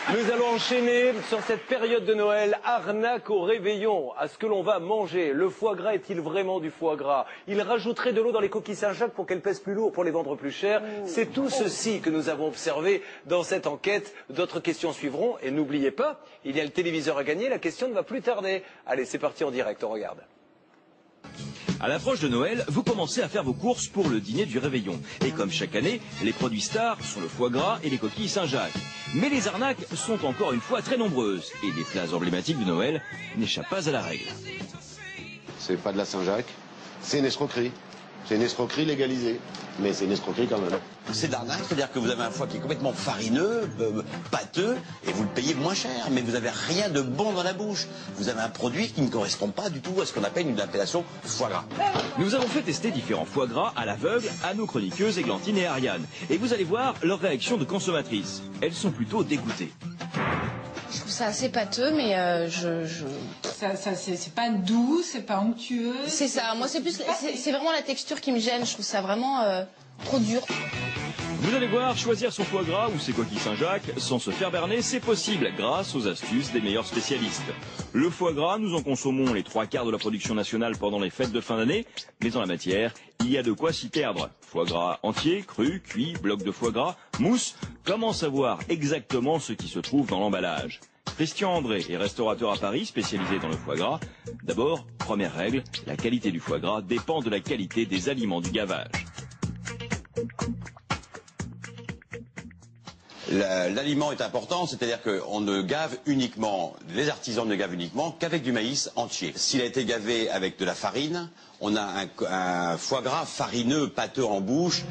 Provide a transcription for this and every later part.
Nous allons enchaîner sur cette période de Noël, arnaque au réveillon, à ce que l'on va manger. Le foie gras est-il vraiment du foie gras? Il rajouterait de l'eau dans les coquilles Saint-Jacques pour qu'elles pèsent plus lourd, pour les vendre plus cher. C'est tout ceci que nous avons observé dans cette enquête. D'autres questions suivront et n'oubliez pas, il y a le téléviseur à gagner, la question ne va plus tarder. Allez, c'est parti en direct, on regarde. À l'approche de Noël, vous commencez à faire vos courses pour le dîner du réveillon. Et comme chaque année, les produits stars sont le foie gras et les coquilles Saint-Jacques. Mais les arnaques sont encore une fois très nombreuses. Et les plats emblématiques de Noël n'échappent pas à la règle. C'est pas de la Saint-Jacques, c'est une escroquerie. C'est une escroquerie légalisée, mais c'est une escroquerie quand même. C'est d'arnaque, c'est-à-dire que vous avez un foie qui est complètement farineux, pâteux, et vous le payez moins cher, mais vous n'avez rien de bon dans la bouche. Vous avez un produit qui ne correspond pas du tout à ce qu'on appelle une appellation foie gras. Nous avons fait tester différents foie gras à l'aveugle à nos chroniqueuses Églantine et Ariane. Et vous allez voir leur réaction de consommatrices. Elles sont plutôt dégoûtées. Je trouve ça assez pâteux, mais c'est pas doux, c'est pas onctueux. C'est ça, moi c'est vraiment la texture qui me gêne, je trouve ça vraiment trop dur. Vous allez voir, choisir son foie gras ou ses coquilles Saint-Jacques sans se faire berner, c'est possible grâce aux astuces des meilleurs spécialistes. Le foie gras, nous en consommons les 3/4 de la production nationale pendant les fêtes de fin d'année, mais en la matière, il y a de quoi s'y perdre. Foie gras entier, cru, cuit, bloc de foie gras, mousse, comment savoir exactement ce qui se trouve dans l'emballage? Christian André est restaurateur à Paris, spécialisé dans le foie gras. D'abord, première règle, la qualité du foie gras dépend de la qualité des aliments du gavage. L'aliment est important, c'est-à-dire qu'on ne gave uniquement, les artisans ne gavent uniquement qu'avec du maïs entier. S'il a été gavé avec de la farine, on a un foie gras farineux, pâteux en bouche.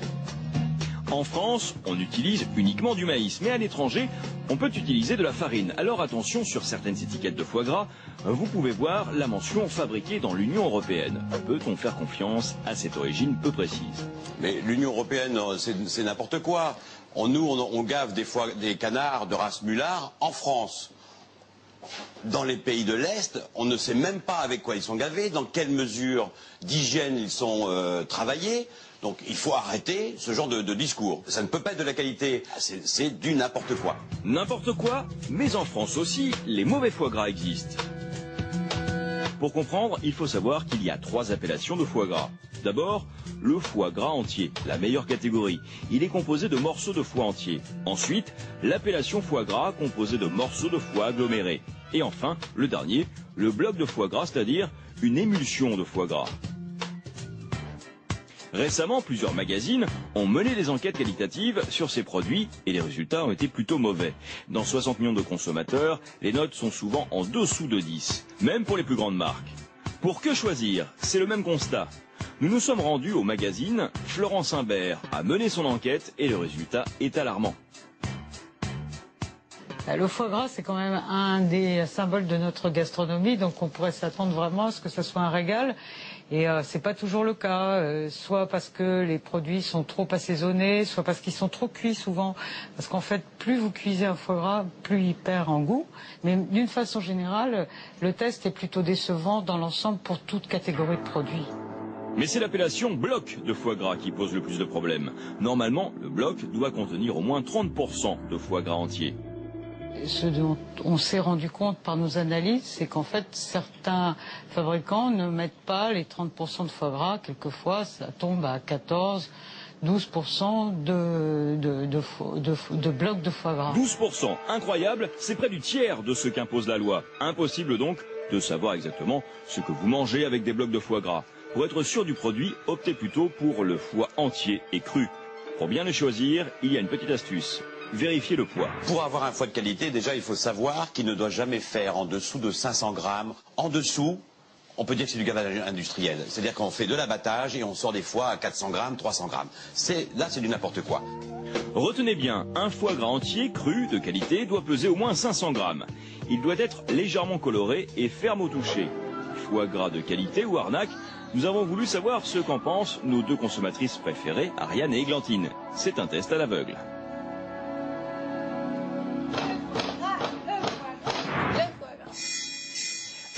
En France, on utilise uniquement du maïs, mais à l'étranger, on peut utiliser de la farine. Alors attention, sur certaines étiquettes de foie gras, vous pouvez voir la mention fabriquée dans l'Union européenne. Peut-on faire confiance à cette origine peu précise? Mais l'Union européenne, c'est n'importe quoi. On gave des canards de race mulard en France. Dans les pays de l'Est, on ne sait même pas avec quoi ils sont gavés, dans quelle mesure d'hygiène ils sont travaillés. Donc il faut arrêter ce genre de discours. Ça ne peut pas être de la qualité, c'est du n'importe quoi. N'importe quoi, mais en France aussi, les mauvais foie gras existent. Pour comprendre, il faut savoir qu'il y a 3 appellations de foie gras. D'abord, le foie gras entier, la meilleure catégorie. Il est composé de morceaux de foie entier. Ensuite, l'appellation foie gras composée de morceaux de foie agglomérés. Et enfin, le dernier, le bloc de foie gras, c'est-à-dire une émulsion de foie gras. Récemment, plusieurs magazines ont mené des enquêtes qualitatives sur ces produits et les résultats ont été plutôt mauvais. Dans 60 millions de consommateurs, les notes sont souvent en dessous de 10, même pour les plus grandes marques. Pour que choisir? C'est le même constat. Nous nous sommes rendus au magazine, Florence Imbert a mené son enquête et le résultat est alarmant. Le foie gras, c'est quand même un des symboles de notre gastronomie, donc on pourrait s'attendre vraiment à ce que ce soit un régal. Et c'est pas toujours le cas, soit parce que les produits sont trop assaisonnés, soit parce qu'ils sont trop cuits souvent. Parce qu'en fait, plus vous cuisez un foie gras, plus il perd en goût. Mais d'une façon générale, le test est plutôt décevant dans l'ensemble pour toute catégorie de produits. Mais c'est l'appellation bloc de foie gras qui pose le plus de problèmes. Normalement, le bloc doit contenir au moins 30% de foie gras entier. Ce dont on s'est rendu compte par nos analyses, c'est qu'en fait, certains fabricants ne mettent pas les 30% de foie gras. Quelquefois, ça tombe à 14, 12% de blocs de foie gras. 12%, incroyable, c'est près du tiers de ce qu'impose la loi. Impossible donc de savoir exactement ce que vous mangez avec des blocs de foie gras. Pour être sûr du produit, optez plutôt pour le foie entier et cru. Pour bien le choisir, il y a une petite astuce. Vérifiez le poids. Pour avoir un foie de qualité, déjà, il faut savoir qu'il ne doit jamais faire en dessous de 500 grammes. En dessous, on peut dire que c'est du gavage industriel. C'est-à-dire qu'on fait de l'abattage et on sort des foies à 400 grammes, 300 grammes. Là, c'est du n'importe quoi. Retenez bien, un foie gras entier, cru, de qualité, doit peser au moins 500 grammes. Il doit être légèrement coloré et ferme au toucher. Foie gras de qualité ou arnaque, nous avons voulu savoir ce qu'en pensent nos 2 consommatrices préférées, Ariane et Églantine. C'est un test à l'aveugle.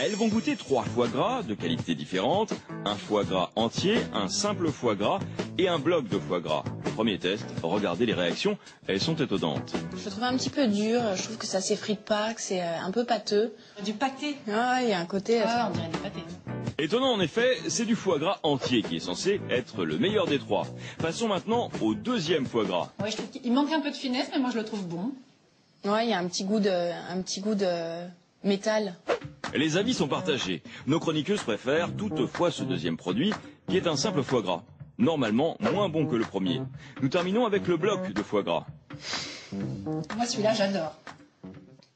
Elles vont goûter 3 foie gras de qualité différente, un foie gras entier, un simple foie gras et un bloc de foie gras. Le premier test, regardez les réactions, elles sont étonnantes. Je le trouve un petit peu dur, je trouve que ça s'effrite pas, que c'est un peu pâteux. Du pâté. Ah, il y a un côté... On dirait du pâté. Étonnant en effet, c'est du foie gras entier qui est censé être le meilleur des trois. Passons maintenant au deuxième foie gras. Ouais, je trouve qu'il manque un peu de finesse, mais moi je le trouve bon. Ouais, il y a un petit goût de métal. Les avis sont partagés. Nos chroniqueuses préfèrent toutefois ce deuxième produit, qui est un simple foie gras. Normalement moins bon que le premier. Nous terminons avec le bloc de foie gras. Moi celui-là j'adore.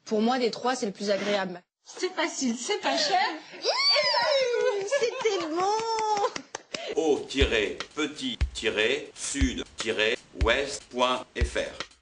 Pour moi, des trois, c'est le plus agréable. C'est facile, c'est pas cher. C'est tellement... au-petit-sud-ouest.fr